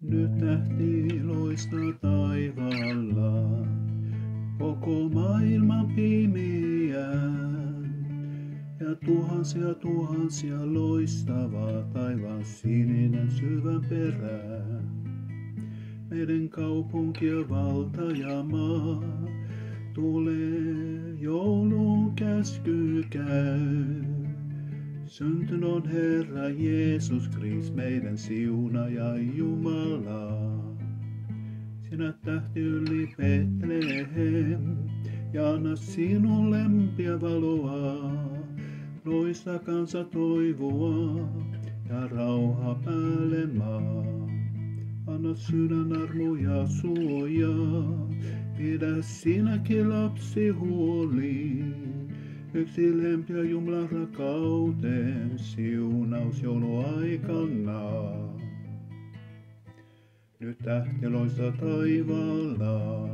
Nyt tähti loistaa taivaalla, koko maailma pimeään. Ja tuhansia tuhansia loistavaa taivaan sininen syvän perään. Meidän kaupunki ja valta ja maa, tulee joulun käsky käy. Syntynyt on Herra Jeesus Krist, meidän siunaja Jumala. Sinä tähti yli Betlehem, ja anna sinun lempiä valoa. Loista kansa toivoa, ja rauha päälle maa. Anna sydän armo ja suojaa, pidä sinäkin lapsi huoli. Yksi lempiä Jumalan rakkauden, siunaus jouluaikana. Nyt tähti loistaa taivaalla,